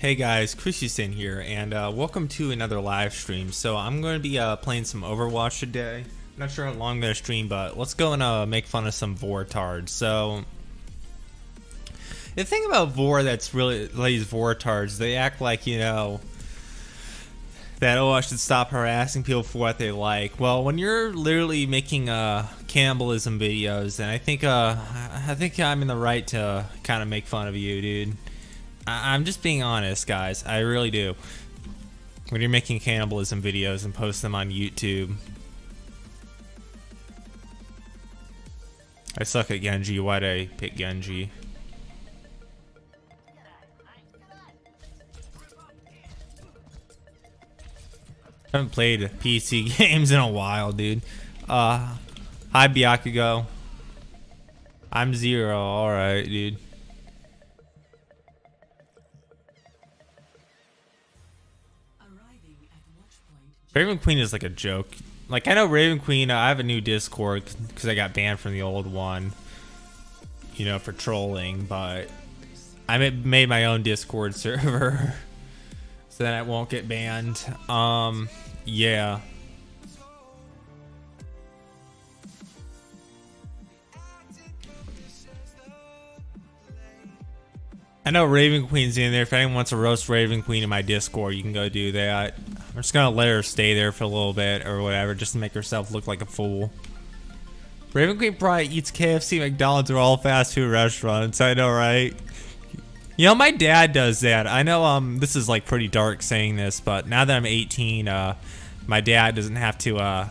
Hey guys, Christian here, and welcome to another live stream. So I'm going to be playing some Overwatch today. I'm not sure how long I'm going to stream, but let's go and make fun of some voretards. So the thing about Vor that's really these voretards, they act like, you know, that, oh, I should stop harassing people for what they like. Well, when you're literally making cannibalism videos, then I think I'm in the right to kind of make fun of you, dude. I'm just being honest, guys. I really do. When you're making cannibalism videos and post them on YouTube. I suck at Genji. Why'd I pick Genji? I haven't played PC games in a while, dude. Hi, Byakugo. I'm Zero. Alright, dude. Raven Queen is like a joke. Like, I know Raven Queen, I have a new Discord because I got banned from the old one, you know, for trolling, but I made my own Discord server so that I won't get banned. Yeah. I know Raven Queen's in there. If anyone wants to roast Raven Queen in my Discord, you can go do that. I'm just gonna let her stay there for a little bit or whatever, just to make herself look like a fool. Raven Queen probably eats KFC, McDonald's, or all fast food restaurants. I know, right? You know, my dad does that. I know this is like pretty dark saying this, but now that I'm 18, my dad doesn't have to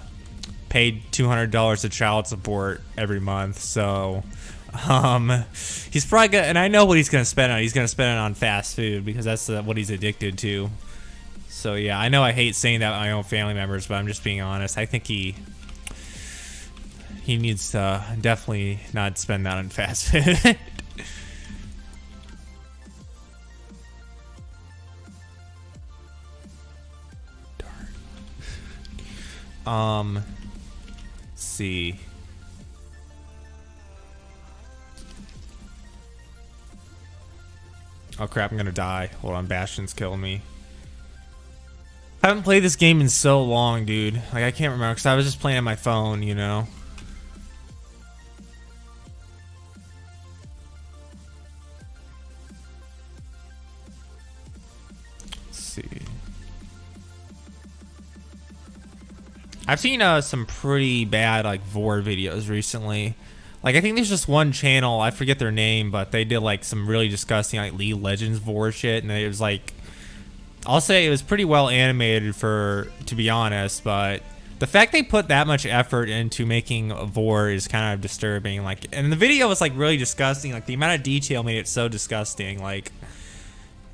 pay $200 of child support every month, so he's probably gonna, and I know what he's gonna spend on. He's gonna spend it on fast food because that's what he's addicted to. So yeah, I know I hate saying that to my own family members, but I'm just being honest. I think he needs to definitely not spend that on fast food. Let's see. Oh crap, I'm gonna die. Hold on, Bastion's killing me. I haven't played this game in so long, dude. Like, I can't remember because I was just playing on my phone, you know. Let's see. I've seen some pretty bad like Vor videos recently. Like, I think there's just one channel, I forget their name, but they did like some really disgusting like League of Legends Vor shit, and it was like, I'll say it was pretty well animated to be honest, but the fact they put that much effort into making a Vor is kind of disturbing. Like, and the video was like really disgusting. Like, the amount of detail made it so disgusting. Like,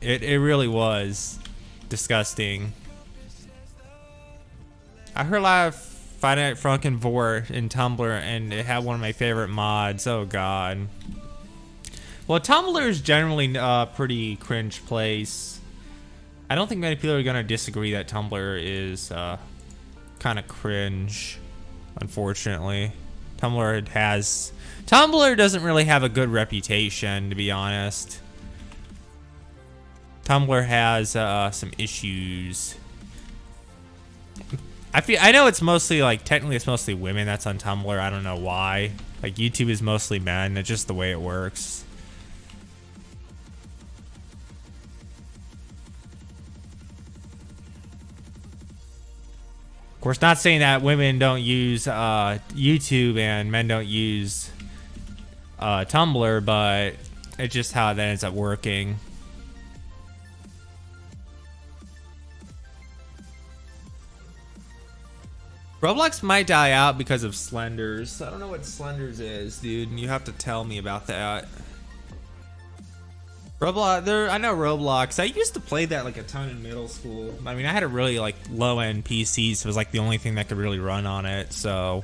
it really was disgusting. I heard a lot of Five Nights at Freddy's Vor in Tumblr, and it had one of my favorite mods. Oh god. Well, Tumblr is generally a pretty cringe place. I don't think many people are gonna disagree that Tumblr is kind of cringe, unfortunately. Tumblr doesn't really have a good reputation, to be honest. Tumblr has some issues. I know it's mostly like, technically it's mostly women that's on Tumblr. I don't know why. Like, YouTube is mostly men. It's just the way it works. Of course, not saying that women don't use YouTube and men don't use Tumblr, but it's just how that ends up working. Roblox might die out because of Slenders. I don't know what Slenders is, dude. You have to tell me about that. Roblox, I know Roblox. I used to play that like a ton in middle school. I mean, I had a really like low-end PC, so it was like the only thing that could really run on it. So,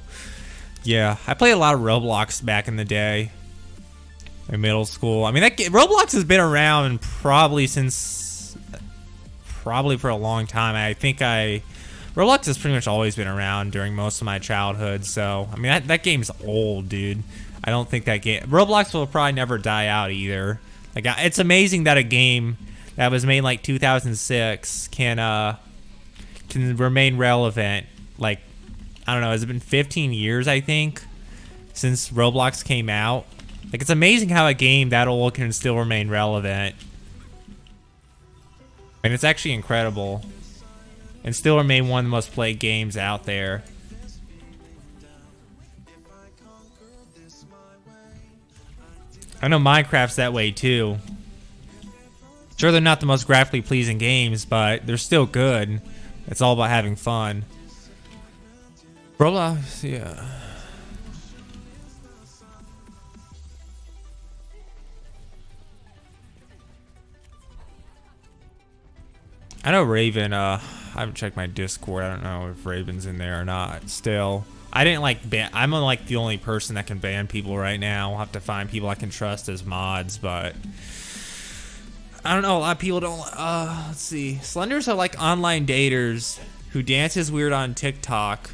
yeah, I played a lot of Roblox back in the day, in middle school. I mean, Roblox has been around probably for a long time. I think Roblox has pretty much always been around during most of my childhood. So, I mean, that game's old, dude. I don't think that game... Roblox will probably never die out either. Like, it's amazing that a game that was made in like 2006 can remain relevant. Like, I don't know, has it been 15 years, I think, since Roblox came out? Like, it's amazing how a game that old can still remain relevant. And it's actually incredible. And still remain one of the most played games out there. I know Minecraft's that way too. Sure, they're not the most graphically pleasing games, but they're still good. It's all about having fun. Roblox, yeah. I know Raven, I haven't checked my Discord. I don't know if Raven's in there or not. Still, I didn't like ban. I'm like the only person that can ban people right now. I'll have to find people I can trust as mods, but I don't know. A lot of people don't. Let's see. Slenders are like online daters who dances weird on TikTok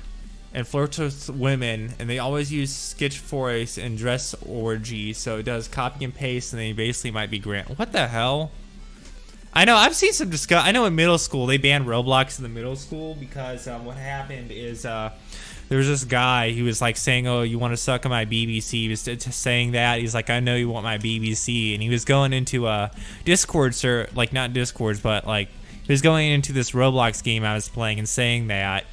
and flirts with women, and they always use sketch voice and dress orgy. So it does copy and paste, and they basically might be what the hell? I know, I've seen some I know in middle school, they banned Roblox in the middle school because what happened is there was this guy who was like saying, oh, you want to suck on my BBC? He was just saying that. He's like, I know you want my BBC. And he was going into a Discord, like not Discords, but like he was going into this Roblox game I was playing and saying that.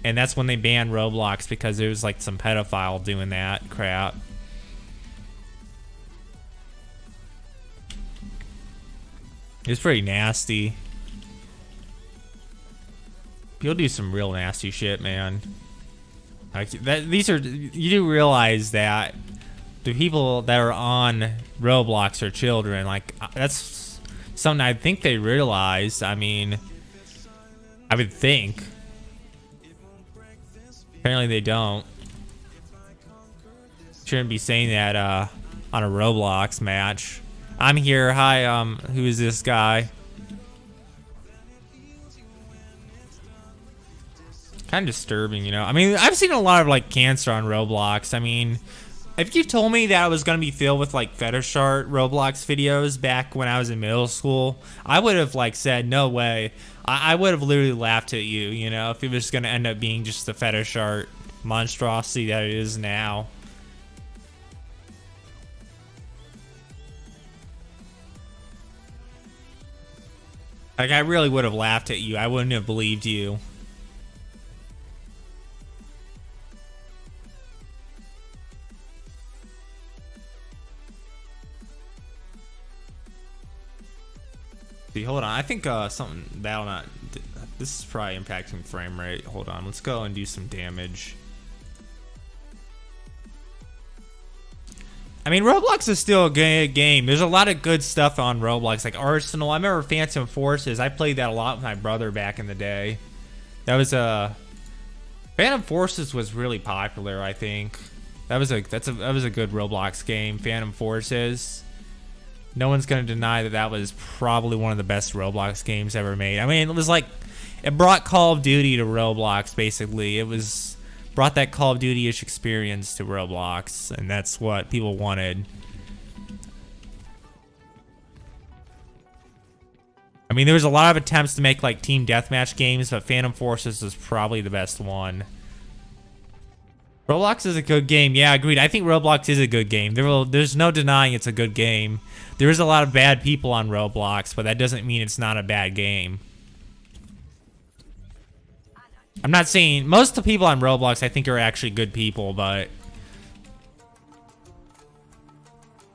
And that's when they banned Roblox because there was like some pedophile doing that crap. It's pretty nasty. People do some real nasty shit, man. Like these are, you do realize that the people that are on Roblox are children. Like that's something I think they realize. I mean, I would think. Apparently they don't. Shouldn't be saying that on a Roblox match. I'm here. Hi, who is this guy? Kind of disturbing, you know. I mean, I've seen a lot of like cancer on Roblox. I mean, if you told me that I was gonna be filled with like fetish art Roblox videos back when I was in middle school, I would have like said no way. I would have literally laughed at you, you know, if it was gonna end up being just the fetish art monstrosity that it is now. Like, I really would have laughed at you. I wouldn't have believed you. See, hold on. I think something that'll not. This is probably impacting frame rate. Hold on. Let's go and do some damage. I mean, Roblox is still a good game. There's a lot of good stuff on Roblox, like Arsenal. I remember Phantom Forces. I played that a lot with my brother back in the day. That was Phantom Forces was really popular, I think. That was a good Roblox game, Phantom Forces. No one's gonna deny that that was probably one of the best Roblox games ever made. I mean, it was like it brought Call of Duty to Roblox. Basically, it was. Brought that Call of Duty-ish experience to Roblox, and that's what people wanted. I mean, there was a lot of attempts to make like team deathmatch games, but Phantom Forces was probably the best one. Roblox is a good game. Yeah, agreed. I think Roblox is a good game. There's no denying it's a good game. There is a lot of bad people on Roblox, but that doesn't mean it's not a bad game. I'm not saying most of the people on Roblox I think are actually good people, but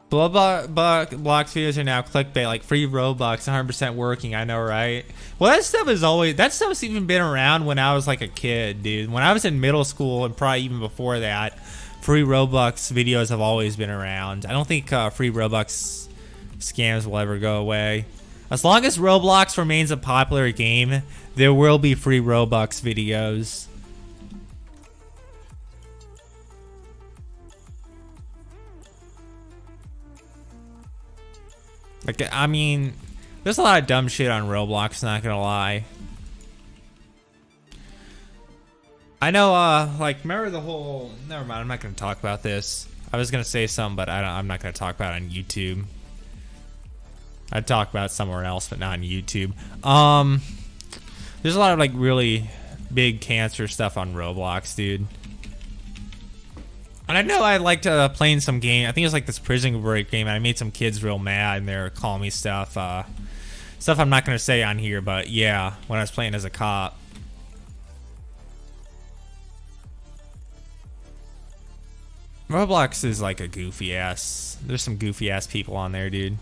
Block videos are now clickbait, like free Robux, 100% working. I know, right? Well, that stuff's even been around when I was like a kid, dude. When I was in middle school and probably even before that, free Robux videos have always been around. I don't think free Robux scams will ever go away. As long as Roblox remains a popular game, there will be free Robux videos. Like, I mean, there's a lot of dumb shit on Roblox, not gonna lie. I know, like, remember the whole... Never mind, I'm not gonna talk about this. I was gonna say something, but I'm not gonna talk about it on YouTube. I'd talk about it somewhere else, but not on YouTube. There's a lot of like really big cancer stuff on Roblox, dude. And I know I liked playing some game. I think it was like this prison break game. And I made some kids real mad, and they're calling me stuff. Stuff I'm not gonna say on here, but yeah, when I was playing as a cop. Roblox is like a goofy ass. There's some goofy ass people on there, dude.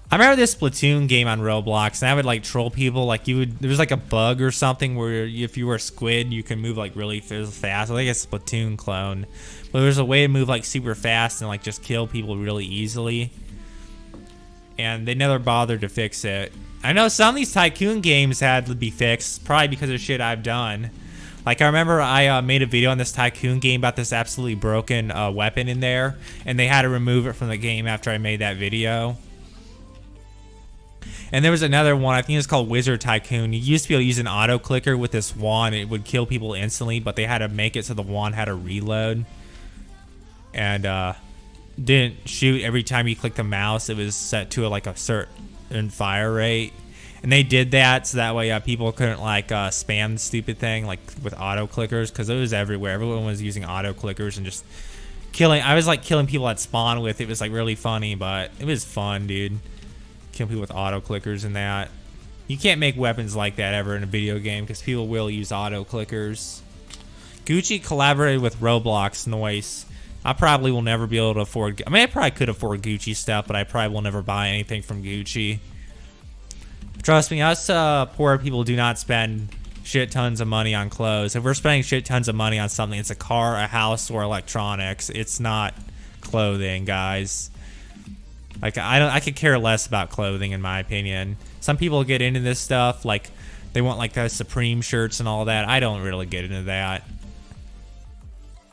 I remember this Splatoon game on Roblox, and I would like troll people. Like there was like a bug or something where if you were a squid, you can move like really fast. I think it's a Splatoon clone, but there's a way to move like super fast and like just kill people really easily. And they never bothered to fix it. I know some of these Tycoon games had to be fixed, probably because of shit I've done. Like I remember I made a video on this Tycoon game about this absolutely broken weapon in there, and they had to remove it from the game after I made that video. And there was another one, I think it's called Wizard Tycoon. You used to be able to use an auto clicker with this wand. It would kill people instantly, but they had to make it so the wand had to reload. And didn't shoot every time you click the mouse. It was set to like a certain fire rate. And they did that so that way people couldn't like spam the stupid thing like with auto clickers, because it was everywhere. Everyone was using auto clickers and just killing. I was like killing people at spawn with it. It was like really funny, but it was fun, dude. Kill people with auto clickers and that. You can't make weapons like that ever in a video game because people will use auto clickers. Gucci collaborated with Roblox. Noise. I probably will never be able to afford. I mean, I probably could afford Gucci stuff, but I probably will never buy anything from Gucci. Trust me, us poor people do not spend shit tons of money on clothes. If we're spending shit tons of money on something, it's a car, a house, or electronics. It's not clothing, guys. Like I could care less about clothing, in my opinion. Some people get into this stuff, like they want like the Supreme shirts and all that. I don't really get into that.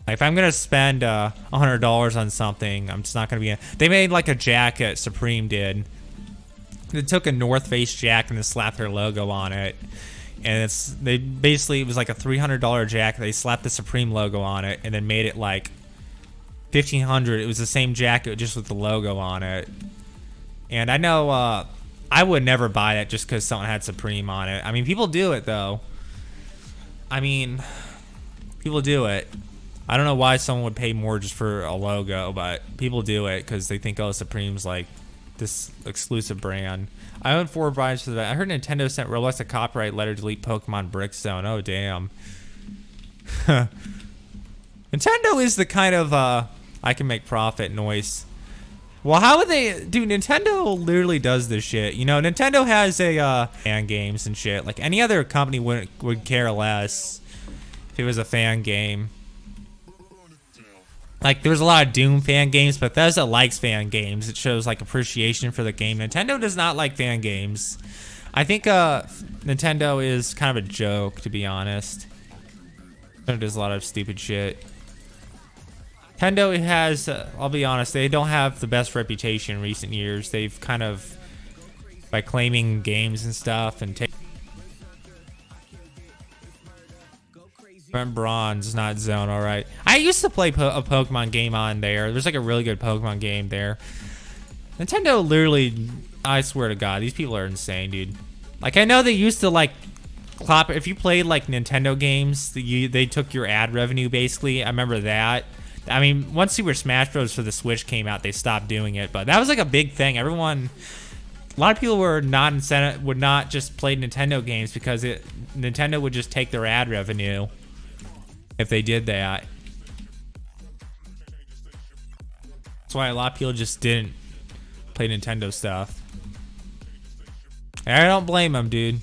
Like, if I'm gonna spend $100 on something, I'm just not gonna be. They made like a jacket. Supreme did. They took a North Face jacket and slapped their logo on it, and it was like a $300 jacket. They slapped the Supreme logo on it and then made it like $1,500. It was the same jacket just with the logo on it. And I know I would never buy that just because someone had Supreme on it. I mean, people do it though. I mean, people do it. I don't know why someone would pay more just for a logo, but people do it because they think, oh, Supreme's like this exclusive brand. I own 4 vibes for that. I heard Nintendo sent Roblox a copyright letter to delete Pokemon Brickstone. Oh, damn. Nintendo is the kind of I can make profit noise. Well, how would they do? Nintendo literally does this shit. You know, Nintendo has a fan games and shit. Like any other company would care less if it was a fan game. Like there's a lot of Doom fan games, but Bethesda likes fan games. It shows like appreciation for the game. Nintendo does not like fan games. I think Nintendo is kind of a joke, to be honest. Nintendo does a lot of stupid shit. Nintendo has, I'll be honest, they don't have the best reputation in recent years. They've kind of, by claiming games and stuff and Bronze, not Zone, alright. I used to play a Pokemon game on there. There's like a really good Pokemon game there. Nintendo literally, I swear to God, these people are insane, dude. Like, I know they used to like clap, if you played like Nintendo games, they took your ad revenue basically. I remember that. I mean, once Super Smash Bros. For the Switch came out, they stopped doing it, but that was like a big thing. Everyone, a lot of people would not just play Nintendo games because Nintendo would just take their ad revenue if they did that. That's why a lot of people just didn't play Nintendo stuff. And I don't blame them, dude.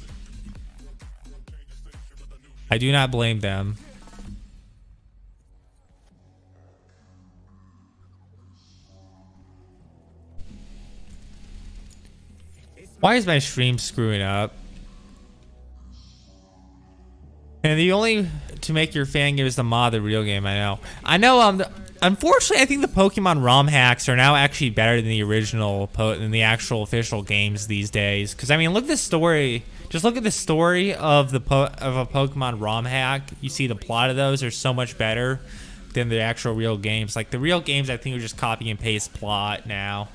I do not blame them. Why is my stream screwing up? And the only to make your fan game is the mod the real game. I know. Unfortunately, I think the Pokemon ROM hacks are now actually better than the original than the actual official games these days. Because I mean, look at the story. Just look at the story of a Pokemon ROM hack. You see the plot of those are so much better than the actual real games. Like the real games, I think are just copy and paste plot now.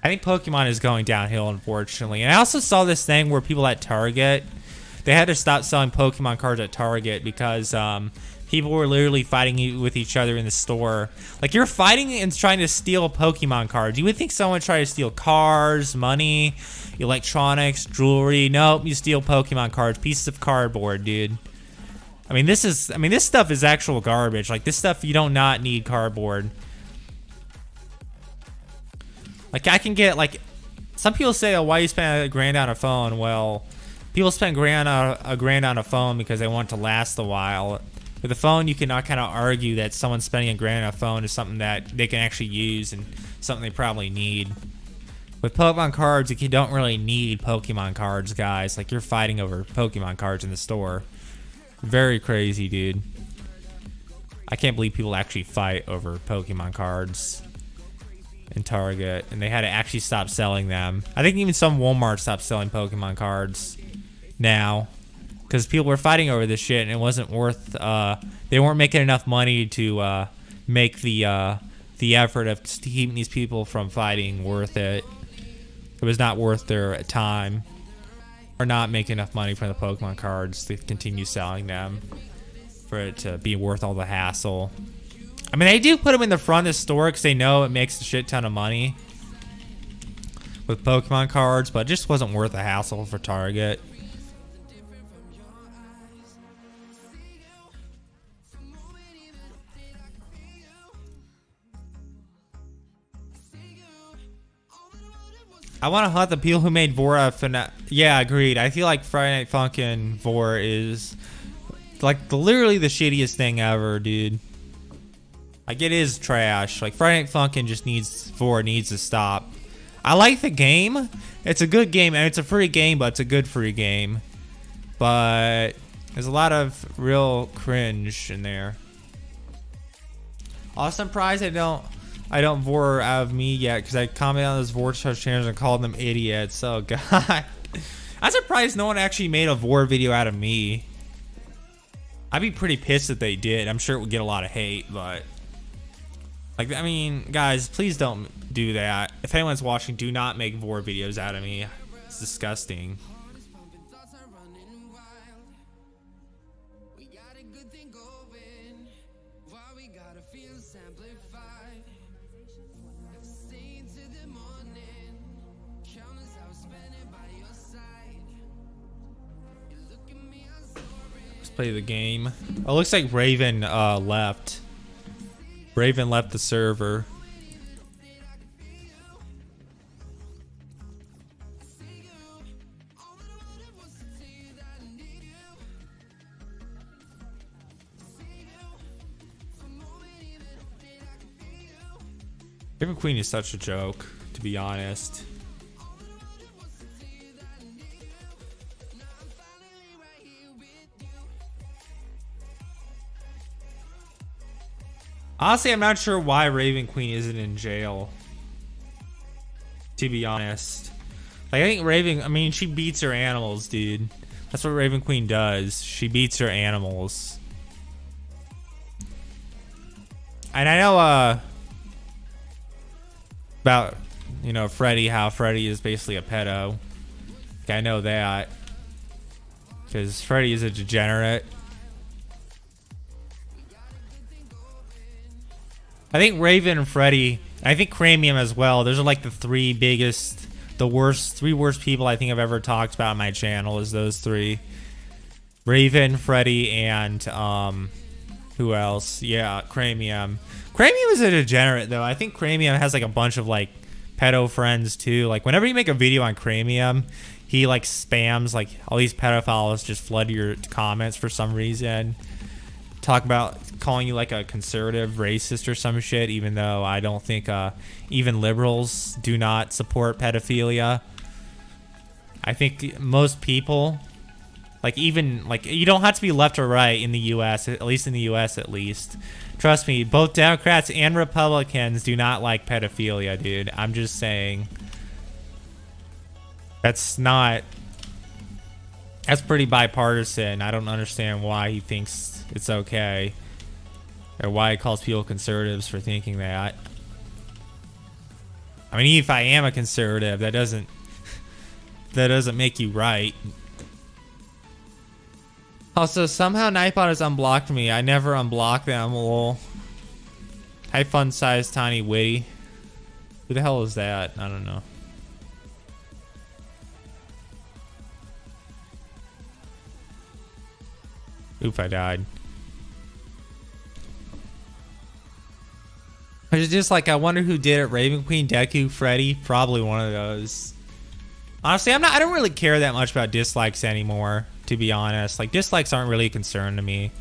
I think Pokemon is going downhill, unfortunately. And I also saw this thing where people at Target, they had to stop selling Pokemon cards at Target because people were literally fighting with each other in the store. Like, you're fighting and trying to steal Pokemon cards. You would think someone would try to steal cars, money, electronics, jewelry. Nope, you steal Pokemon cards, pieces of cardboard, dude. I mean, this stuff is actual garbage. Like, this stuff, you don't not need cardboard. Like, I can get, like, some people say, oh, why you spend $1,000 on a phone? Well, people spend $1,000 on a phone because they want it to last a while. With a phone, you can kind of argue that someone spending $1,000 on a phone is something that they can actually use and something they probably need. With Pokemon cards, like, you don't really need Pokemon cards, guys. Like, you're fighting over Pokemon cards in the store. Very crazy, dude. I can't believe people actually fight over Pokemon cards in Target, and they had to actually stop selling them. I think even some Walmart stopped selling Pokemon cards now because people were fighting over this shit, and it wasn't worth. They weren't making enough money to make the effort of keeping these people from fighting worth it. It was not worth their time, or not making enough money from the Pokemon cards to continue selling them for it to be worth all the hassle. I mean, they do put them in the front of the store because they know it makes a shit ton of money with Pokemon cards, but it just wasn't worth the hassle for Target. I want to hunt the people who made Vora. Yeah, agreed. I feel like Friday Night Funkin' Vor is like literally the shittiest thing ever, dude. Like, it is trash. Like, Friday Night Funkin' just needs to stop. I like the game. It's a good game, and it's a free game, but it's a good free game. But there's a lot of real cringe in there. Also, I'm surprised I don't vor out of me yet, because I commented on those voretards channels and called them idiots. Oh god. I'm surprised no one actually made a vor video out of me. I'd be pretty pissed if they did. I'm sure it would get a lot of hate, but like, I mean, guys, please don't do that. If anyone's watching, do not make vor videos out of me. It's disgusting. Let's play the game. Oh, looks like Raven left. Raven left the server. Raven Queen is such a joke, to be honest. Honestly, I'm not sure why Raven Queen isn't in jail, to be honest. Like, I think I mean, she beats her animals, dude. That's what Raven Queen does. She beats her animals. And I know, about, you know, Freddy, how Freddy is basically a pedo. Like, I know that. Because Freddy is a degenerate. I think Raven and Freddy, I think Cramium as well, those are like the three worst people I think I've ever talked about on my channel, is those three. Raven, Freddy, and who else? Yeah, Cramium. Cramium is a degenerate though. I think Cramium has like a bunch of like pedo friends too. Like, whenever you make a video on Cramium, he like spams, like, all these pedophiles just flood your comments for some reason. Talk about calling you like a conservative racist or some shit, even though I don't think even liberals do not support pedophilia. I think most people, like, even like, you don't have to be left or right in the US, at least in the US at least. Trust me, both Democrats and Republicans do not like pedophilia, dude. I'm just saying. That's pretty bipartisan. I don't understand why he thinks it's okay, or why he calls people conservatives for thinking that. I mean, if I am a conservative, that doesn't make you right. Also, somehow Nightbot has unblocked me. I never unblock them. Lol. High fun size, tiny, witty. Who the hell is that? I don't know. Oof, I died. It's just like, I wonder who did it. Raven Queen, Deku, Freddy, probably one of those. Honestly, I don't really care that much about dislikes anymore, to be honest. Like, dislikes aren't really a concern to me.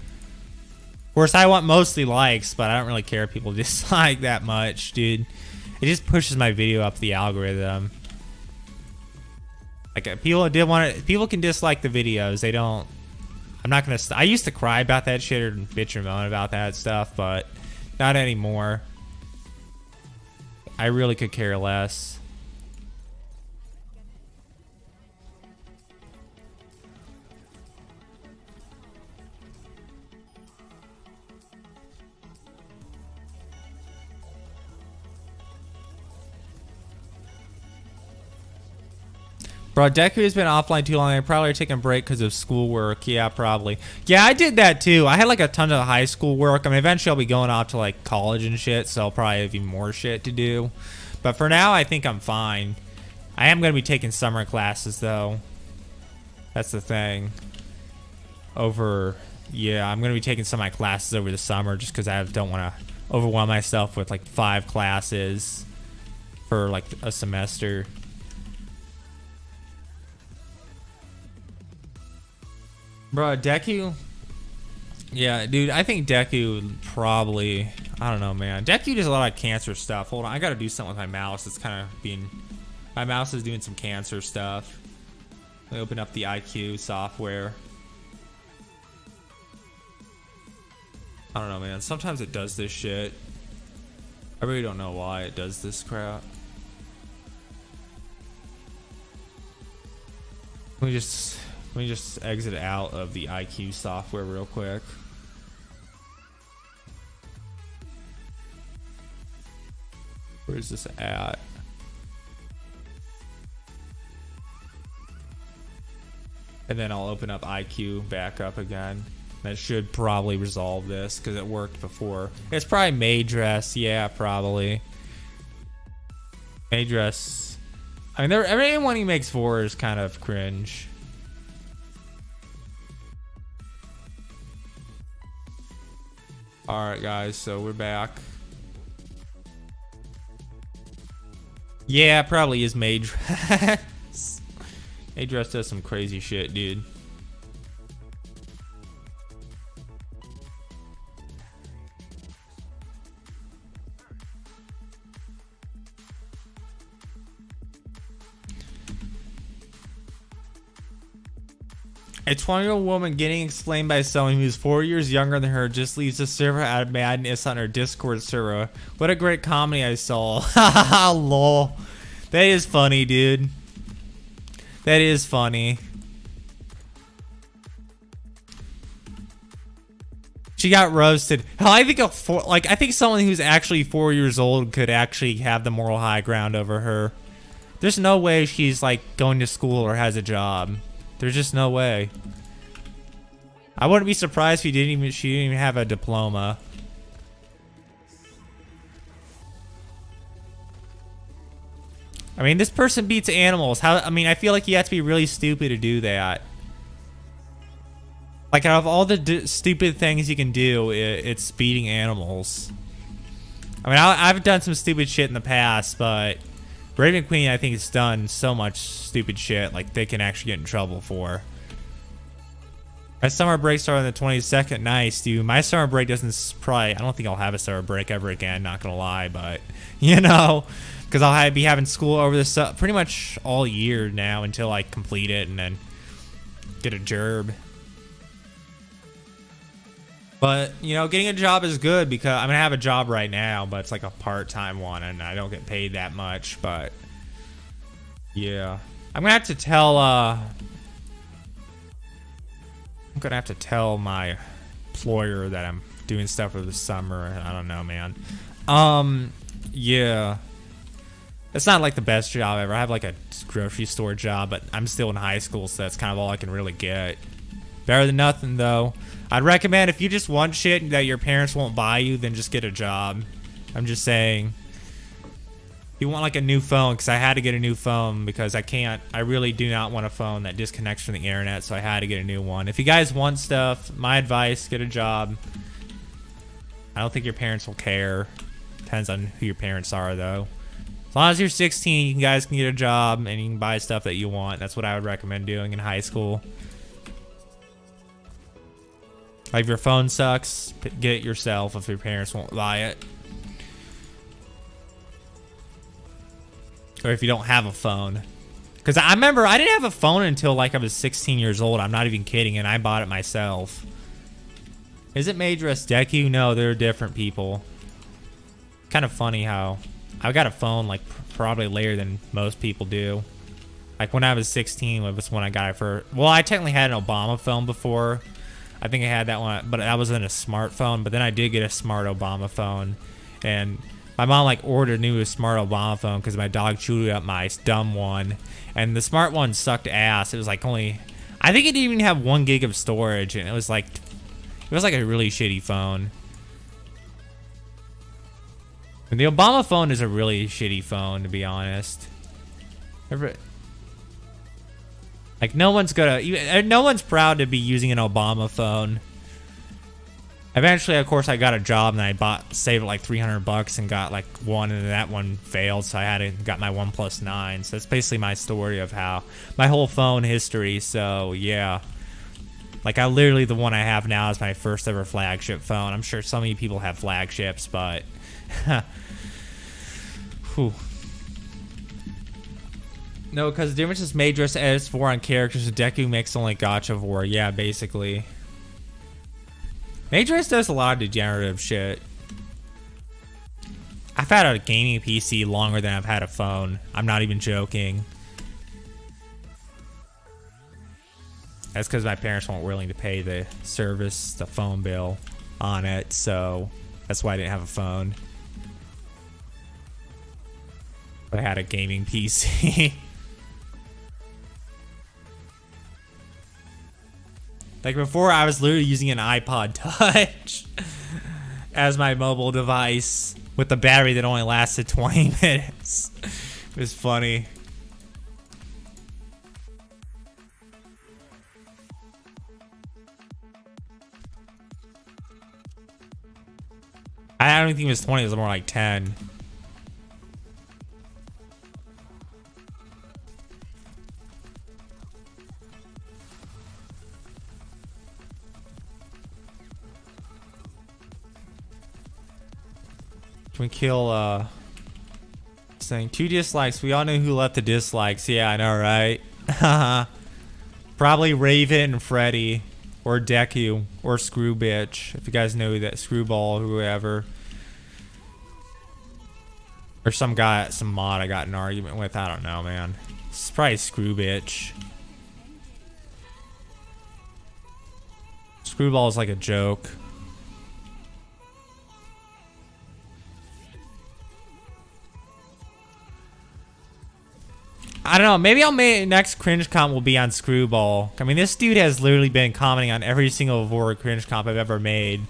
Of course, I want mostly likes, but I don't really care if people dislike that much, dude. It just pushes my video up the algorithm. Like, people can dislike the videos. They don't. I'm not gonna. I used to cry about that shit or bitch and moan about that stuff, but not anymore. I really could care less. Bro, Deku has been offline too long. I probably taking a break because of schoolwork. Yeah, probably. Yeah, I did that too. I had like a ton of high school work. I mean, eventually I'll be going off to like college and shit, so I'll probably have even more shit to do. But for now, I think I'm fine. I am going to be taking summer classes though. That's the thing. Yeah, I'm going to be taking some of my classes over the summer just because I don't want to overwhelm myself with like 5 classes for like a semester. Bro, Deku? Yeah, dude, I think Deku probably... I don't know, man. Deku does a lot of cancer stuff. Hold on, I gotta do something with my mouse. It's kind of being... My mouse is doing some cancer stuff. Let me open up the IQ software. I don't know, man. Sometimes it does this shit. I really don't know why it does this crap. Let me just exit out of the IQ software real quick. Where's this at? And then I'll open up IQ back up again. That should probably resolve this because it worked before. It's probably Maydress. Yeah, probably. Maydress. I mean, everyone who makes 4 is kind of cringe. Alright guys, so we're back. Yeah, probably is Maydress. Maydress does some crazy shit, dude. A 20-year-old woman getting explained by someone who's 4 years younger than her just leaves the server out of madness on her Discord server. What a great comedy I saw. Haha, lol. That is funny, dude. That is funny. She got roasted. Hell, I think someone who's actually 4 years old could actually have the moral high ground over her. There's no way she's like going to school or has a job. There's just no way. I wouldn't be surprised if she didn't even have a diploma. I mean, this person beats animals. I mean, I feel like you have to be really stupid to do that. Like, out of all the stupid things you can do, it's beating animals. I mean, I've done some stupid shit in the past, but Raven Queen, I think, has done so much stupid shit, like, they can actually get in trouble for. My summer break started on the 22nd. Nice, dude. My summer break doesn't I don't think I'll have a summer break ever again, not gonna lie, but, you know, because I'll be having school over the pretty much all year now until I complete it and then get a gerb. But, you know, getting a job is good because I'm going to have a job right now, but it's like a part-time one and I don't get paid that much, but yeah. I'm going to have to tell my employer that I'm doing stuff for the summer. I don't know, man. Yeah. It's not like the best job ever. I have like a grocery store job, but I'm still in high school, so that's kind of all I can really get. Better than nothing, though. I'd recommend if you just want shit that your parents won't buy you, then just get a job. I'm just saying. You want like a new phone, because I had to get a new phone because I really do not want a phone that disconnects from the internet, so I had to get a new one. If you guys want stuff, my advice, get a job. I don't think your parents will care. Depends on who your parents are, though. As long as you're 16, you guys can get a job and you can buy stuff that you want. That's what I would recommend doing in high school. Like if your phone sucks, get it yourself if your parents won't buy it. Or if you don't have a phone. Because I remember I didn't have a phone until like I was 16 years old. I'm not even kidding, and I bought it myself. Is it Madras Deku? No, they're different people. Kind of funny how I got a phone like probably later than most people do. Like when I was 16 was when I got it first. Well, I technically had an Obama phone before. I think I had that one, but that wasn't a smartphone. But then I did get a smart Obama phone, and my mom like ordered a new smart Obama phone because my dog chewed up my dumb one, and the smart one sucked ass. It was like only, I think it didn't even have 1 gig of storage, and it was like a really shitty phone. And the Obama phone is a really shitty phone, to be honest. Like no one's proud to be using an Obama phone. Eventually, of course, I got a job and I saved like $300 and got like one, and that one failed, so I got my OnePlus 9. So that's basically my story of how my whole phone history. So yeah, like literally the one I have now is my first ever flagship phone. I'm sure some of you people have flagships, but whew. No, because the difference is Madras edits Vor on characters, and Deku makes only gacha Vor. Yeah, basically. Madras does a lot of degenerative shit. I've had a gaming PC longer than I've had a phone. I'm not even joking. That's because my parents weren't willing to pay the phone bill on it, so that's why I didn't have a phone. But I had a gaming PC. Like before, I was literally using an iPod Touch as my mobile device with a battery that only lasted 20 minutes. It was funny. I don't think it was 20, it was more like 10. Can we kill, saying 2 dislikes. We all know who left the dislikes. Yeah, I know, right? Probably Raven and Freddy. Or Deku. Or Screw Bitch. If you guys know that. Screwball, whoever. Or some guy, some mod I got in an argument with. I don't know, man. It's probably Screw Bitch. Screwball is like a joke. I don't know, maybe next cringe comp will be on Screwball. I mean, this dude has literally been commenting on every single Vor cringe comp I've ever made.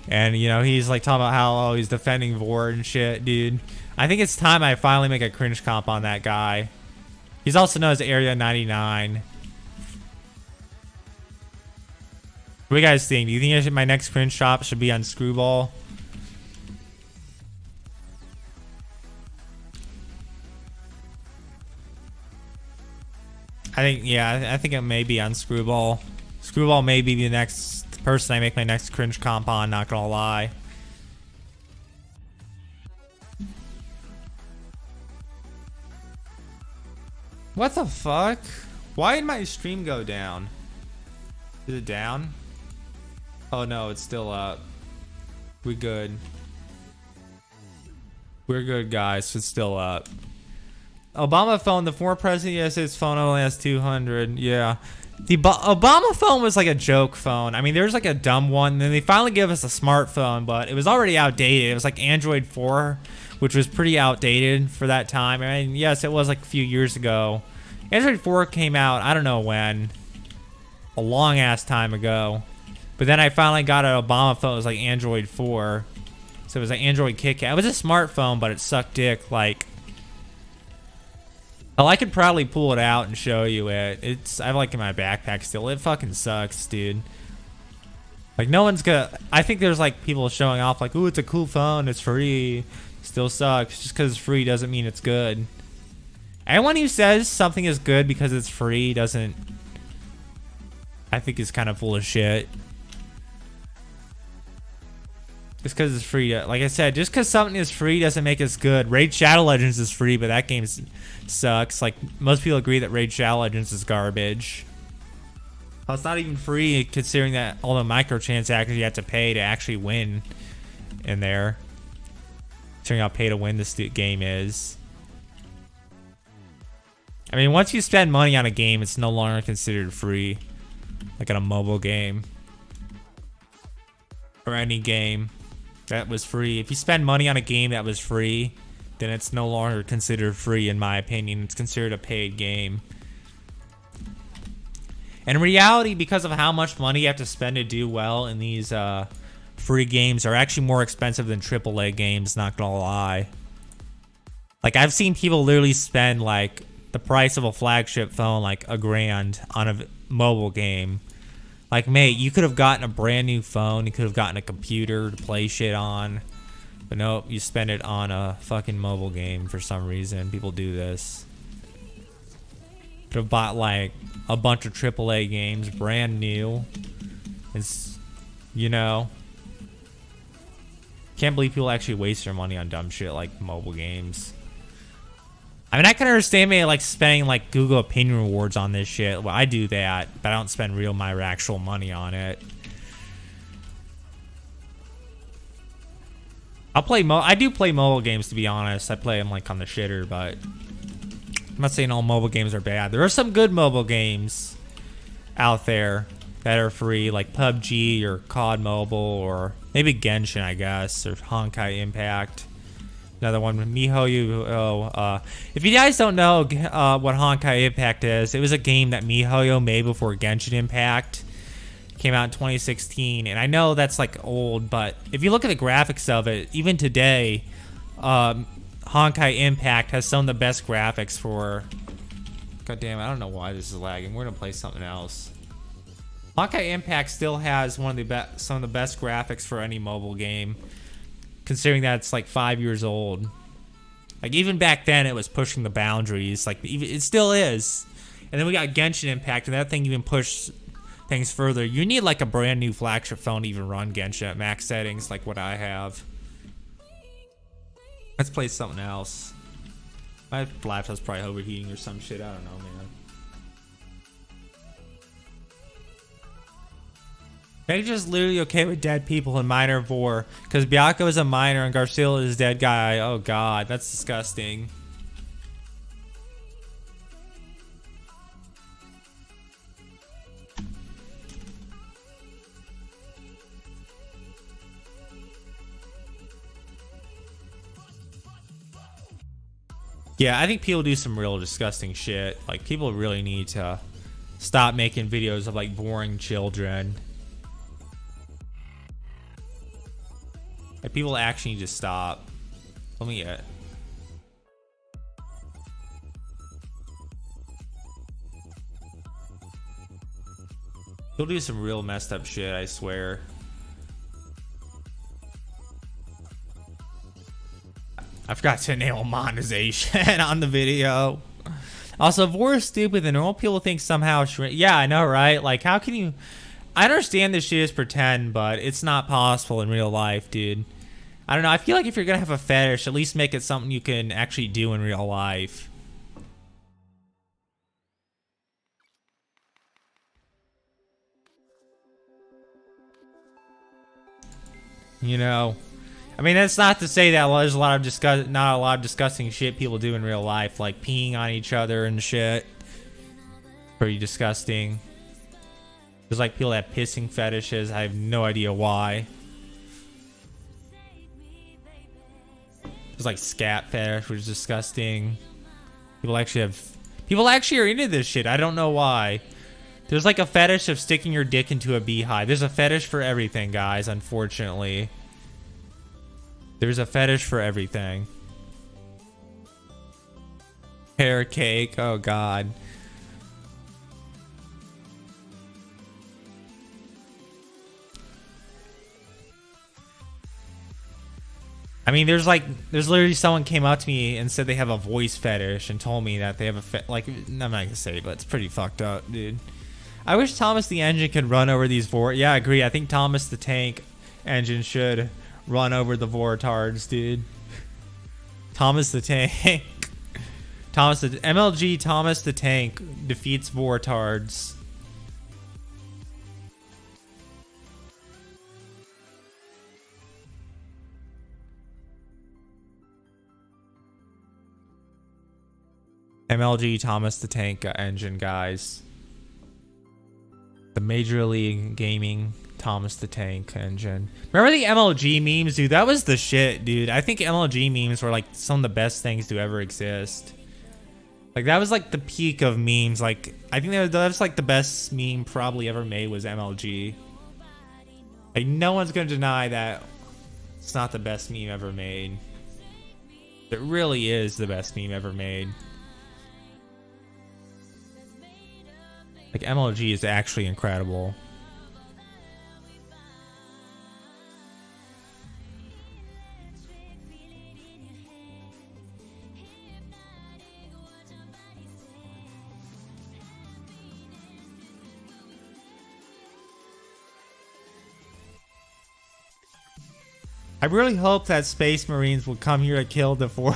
And, you know, he's like talking about how he's defending Vor and shit, dude. I think it's time I finally make a cringe comp on that guy. He's also known as Area 99. What do you guys think? Do you think my next cringe shop should be on Screwball? I think, yeah, I think it may be on Screwball. Screwball may be the next person I make my next cringe comp on, not gonna lie. What the fuck? Why did my stream go down? Is it down? Oh no, it's still up. We good. We're good, guys. It's still up. Obama phone, the former president, yes, his phone only has 200. Yeah. The Obama phone was like a joke phone. I mean, there was like a dumb one, and then they finally gave us a smartphone, but it was already outdated. It was like Android 4, which was pretty outdated for that time. I mean, yes, it was like a few years ago. Android 4 came out, I don't know when, a long ass time ago. But then I finally got an Obama phone. It was like Android 4. So it was like Android Kit Kat. It was a smartphone, but it sucked dick. Like, well, I could probably pull it out and show you it. I have like in my backpack still. It fucking sucks, dude. Like, no one's gonna. I think there's like people showing off like, ooh, it's a cool phone. It's free. Still sucks. Just because it's free doesn't mean it's good. Anyone who says something is good because it's free doesn't. I think is kind of full of shit. Just because it's free, like I said, just because something is free doesn't make it good. Raid Shadow Legends is free, but that game sucks. Like, most people agree that Raid Shadow Legends is garbage. Well, it's not even free, considering that all the microtransactions you have to pay to actually win in there. Considering how pay to win this game is. I mean, once you spend money on a game, it's no longer considered free. Like on a mobile game. Or any game that was free. If you spend money on a game that was free, then it's no longer considered free, in my opinion. It's considered a paid game. And in reality, because of how much money you have to spend to do well in these free games, are actually more expensive than AAA games, not gonna lie. Like, I've seen people literally spend like the price of a flagship phone, like $1,000 on a mobile game. Like, mate, you could have gotten a brand new phone. You could have gotten a computer to play shit on. But nope, you spend it on a fucking mobile game for some reason. People do this. Could have bought, like, a bunch of AAA games, brand new. It's, you know. Can't believe people actually waste their money on dumb shit like mobile games. I mean, I can understand me like spending like Google opinion rewards on this shit. Well, I do that, but I don't spend my actual money on it. I do play mobile games, to be honest. I play them like on the shitter, but I'm not saying all mobile games are bad. There are some good mobile games out there that are free, like PUBG or COD Mobile, or maybe Genshin, I guess, or Honkai Impact. Another one, MiHoYo. If you guys don't know what Honkai Impact is, it was a game that MiHoYo made before Genshin Impact. It came out in 2016, and I know that's like old, but if you look at the graphics of it, even today, Honkai Impact has some of the best graphics for... God damn, I don't know why this is lagging. We're gonna play something else. Honkai Impact still has some of the best graphics for any mobile game, considering that it's like 5 years old. Like, even back then it was pushing the boundaries. Like, it still is. And then we got Genshin Impact, and that thing even pushed things further. You need like a brand new flagship phone to even run Genshin at max settings like what I have. Let's play something else. My laptop's probably overheating or some shit. I don't know, man. Major's literally okay with dead people and minor vor, because Byakko is a minor and Garcia is a dead guy. Oh god, that's disgusting. Yeah, I think people do some real disgusting shit. Like, people really need to stop making videos of like boring children. Like, people actually need to stop. Let me get. He'll do some real messed up shit, I swear. I forgot to enable monetization on the video. Also, vor is stupid, and normal people think somehow. Yeah, I know, right? Like, how can you? I understand this shit is pretend, but it's not possible in real life, dude. I don't know. I feel like if you're gonna have a fetish, at least make it something you can actually do in real life. You know, I mean, that's not to say that there's a lot of not a lot of disgusting shit people do in real life, like peeing on each other and shit. Pretty disgusting. There's like people that have pissing fetishes. I have no idea why. There's like scat fetish, which is disgusting. People actually are into this shit. I don't know why. There's like a fetish of sticking your dick into a beehive. There's a fetish for everything, guys, unfortunately. There's a fetish for everything. Hair cake, oh god. I mean, there's literally someone came up to me and said they have a voice fetish and told me that they have a like, I'm not gonna say, but it's pretty fucked up, dude. I wish Thomas the Engine could run over these Yeah, I agree. I think Thomas the Tank Engine should run over the voretards, dude. Thomas the Tank. MLG Thomas the Tank defeats voretards. MLG Thomas the Tank Engine, guys. The Major League Gaming Thomas the Tank Engine. Remember the MLG memes, dude? That was the shit, dude. I think MLG memes were like some of the best things to ever exist. Like that was like the peak of memes. Like I think that was like the best meme probably ever made was MLG. Like no one's gonna deny that it's not the best meme ever made. It really is the best meme ever made. Like MLG is actually incredible. I really hope that Space Marines will come here to kill the four,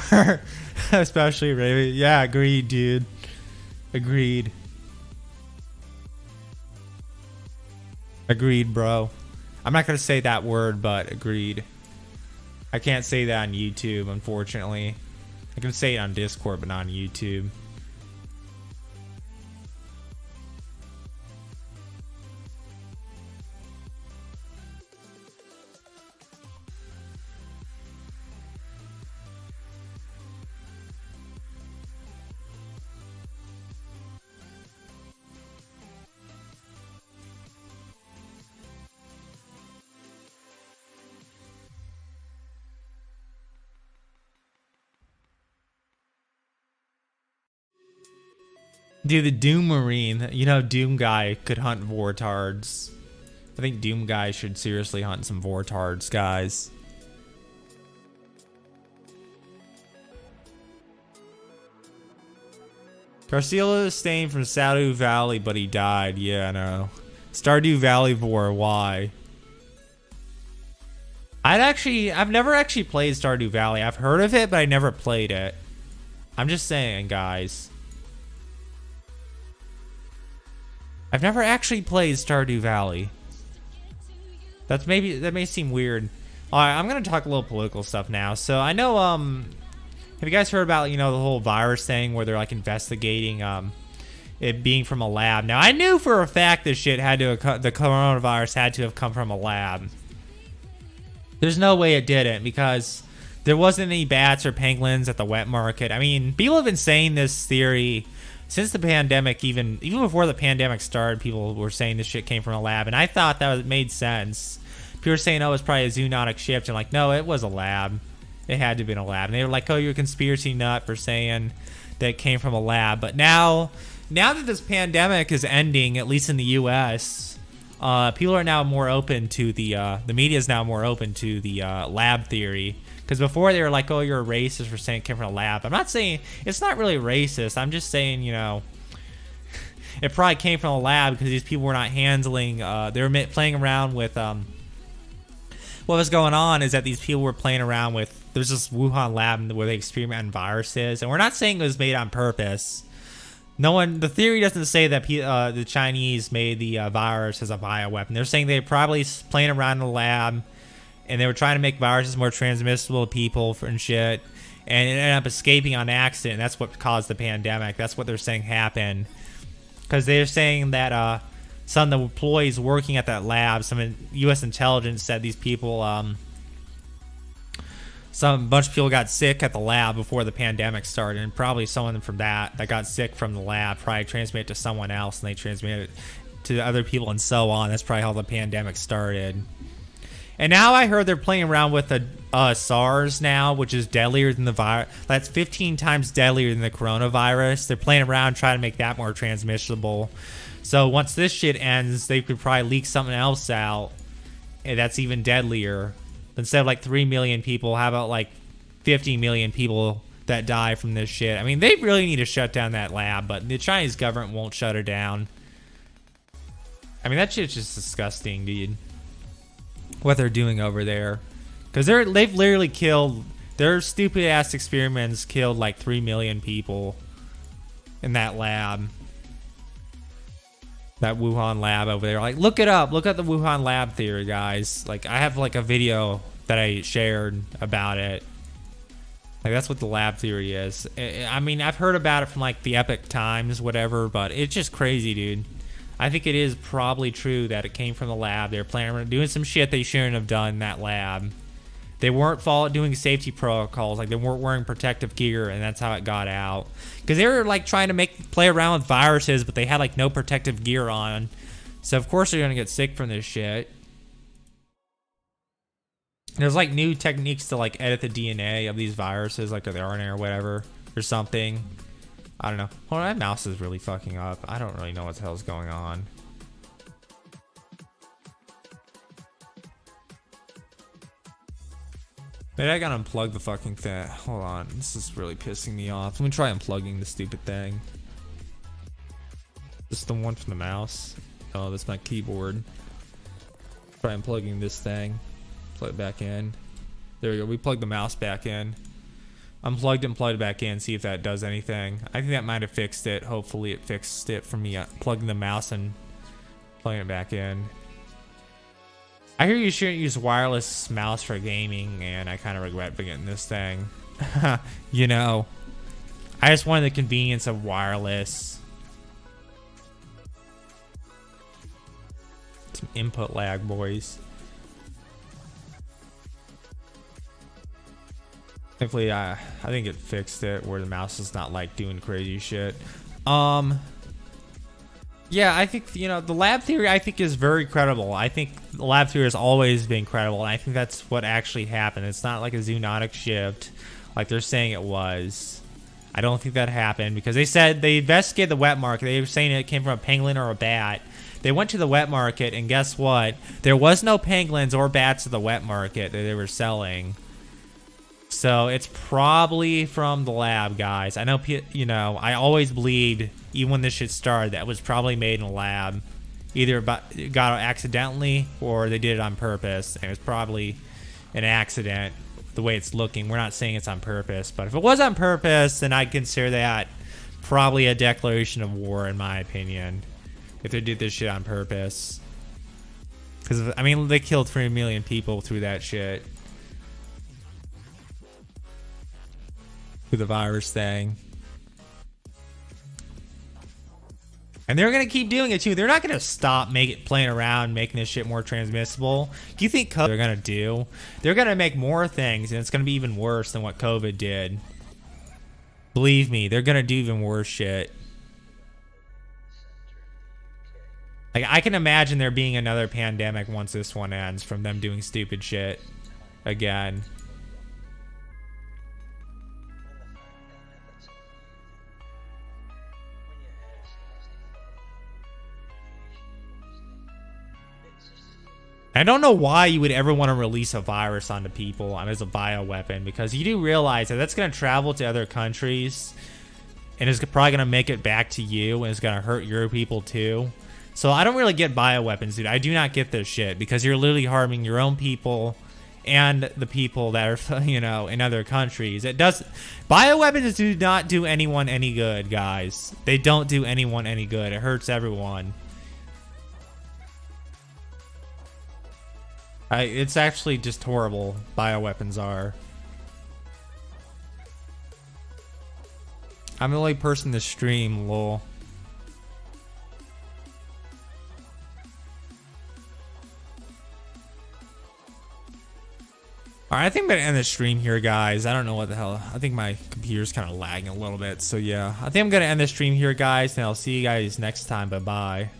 especially Raven. Yeah, agreed, dude. Agreed. Agreed, bro. I'm not gonna say that word, but agreed. I can't say that on YouTube, unfortunately. I can say it on Discord, but not on YouTube. Dude, the Doom Marine, you know, Doom Guy could hunt voretards. I think Doom Guy should seriously hunt some voretards, guys. Garcilaso is staying from Stardew Valley, but he died. Yeah, I know. Stardew Valley Vor, why? I've never actually played Stardew Valley. I've heard of it, but I never played it. I'm just saying, guys. I've never actually played Stardew Valley. That may seem weird. Alright, I'm gonna talk a little political stuff now. So I know, have you guys heard about, you know, the whole virus thing where they're like investigating it being from a lab? Now I knew for a fact this shit had to the coronavirus had to have come from a lab. There's no way it didn't, because there wasn't any bats or penguins at the wet market. I mean, people have been saying this theory since the pandemic, even before the pandemic started. People were saying this shit came from a lab, and I thought that made sense. People were saying, oh, it's probably a zoonotic shift, and like, no, it was a lab. It had to have been a lab. And they were like, oh, you're a conspiracy nut for saying that it came from a lab. But now that this pandemic is ending, at least in the U.S., people are now more open to the media is now more open to the lab theory. Because before they were like, oh, you're a racist for saying it came from a lab. I'm not saying, it's not really racist. I'm just saying, you know, it probably came from a lab because these people were not handling, they were playing around with, what was going on is that these people were playing around with, there's this Wuhan lab where they experiment on viruses. And we're not saying it was made on purpose. The theory doesn't say that the Chinese made the virus as a bioweapon. They're saying they were probably playing around in the lab, and they were trying to make viruses more transmissible to people and shit, and it ended up escaping on accident. That's what caused the pandemic. That's what they're saying happened, because they're saying that some of the employees working at that lab, some U.S. intelligence said these people, some bunch of people got sick at the lab before the pandemic started, and probably someone from that got sick from the lab probably transmitted it to someone else, and they transmitted it to other people, and so on. That's probably how the pandemic started. And now I heard they're playing around with the SARS now, which is deadlier than the virus. That's 15 times deadlier than the coronavirus. They're playing around trying to make that more transmissible. So once this shit ends, they could probably leak something else out, and that's even deadlier. Instead of like 3 million people, how about like 50 million people that die from this shit? I mean, they really need to shut down that lab, but the Chinese government won't shut it down. I mean, that shit's just disgusting, dude. What they're doing over there. Because they've literally killed, their stupid ass experiments killed like 3 million people in that lab. That Wuhan lab over there. Like, look it up. Look at the Wuhan lab theory, guys. Like, I have like a video that I shared about it. Like, that's what the lab theory is. I mean, I've heard about it from like the Epic Times, whatever, but it's just crazy, dude. I think it is probably true that it came from the lab. They're planning on doing some shit they shouldn't have done in that lab. They weren't doing safety protocols, like they weren't wearing protective gear, and that's how it got out. Because they were like trying to play around with viruses, but they had like no protective gear on. So of course they're gonna get sick from this shit. There's like new techniques to like edit the DNA of these viruses, like the RNA or whatever, or something. I don't know. Hold on, my mouse is really fucking up. I don't really know what the hell's going on. Maybe I gotta unplug the fucking thing. Hold on, this is really pissing me off. Let me try unplugging the stupid thing. This is the one from the mouse. Oh, that's my keyboard. Try unplugging this thing. Plug it back in. There we go. We plugged the mouse back in. Unplugged and plugged it back in. See if that does anything. I think that might have fixed it. Hopefully it fixed it for me plugging the mouse and plugging it back in. I hear you shouldn't use wireless mouse for gaming, and I kind of regret getting this thing. You know, I just wanted the convenience of wireless. Some input lag, boys. Thankfully, I think it fixed it where the mouse is not like doing crazy shit. Yeah, I think, you know, the lab theory I think is very credible. I think the lab theory has always been credible, and I think that's what actually happened. It's not like a zoonotic shift like they're saying it was. I don't think that happened because they said they investigated the wet market. They were saying it came from a pangolin or a bat. They went to the wet market, and guess what? There was no pangolins or bats at the wet market that they were selling. So it's probably from the lab, guys. I know, you know, I always believed, even when this shit started, that was probably made in a lab. Either got it accidentally or they did it on purpose. And it was probably an accident, the way it's looking. We're not saying it's on purpose. But if it was on purpose, then I'd consider that probably a declaration of war, in my opinion. If they did this shit on purpose. Because, I mean, they killed 3 million people through that shit. Through the virus thing. And they're going to keep doing it too. They're not going to stop playing around, making this shit more transmissible. Do you think COVID they're going to do? They're going to make more things, and it's going to be even worse than what COVID did. Believe me, they're going to do even worse shit. Like, I can imagine there being another pandemic once this one ends from them doing stupid shit again. I don't know why you would ever want to release a virus onto people as a bioweapon, because you do realize that that's going to travel to other countries and it's probably going to make it back to you, and it's going to hurt your people too. So I don't really get bioweapons, dude. I do not get this shit because you're literally harming your own people and the people that are, you know, in other countries. Bioweapons do not do anyone any good, guys. They don't do anyone any good. It hurts everyone. It's actually just horrible. Bioweapons are. I'm the only person to stream, lol. Alright, I think I'm gonna end the stream here, guys. I don't know what the hell. I think my computer's kind of lagging a little bit. So yeah, I think I'm gonna end the stream here, guys, and I'll see you guys next time. Bye bye.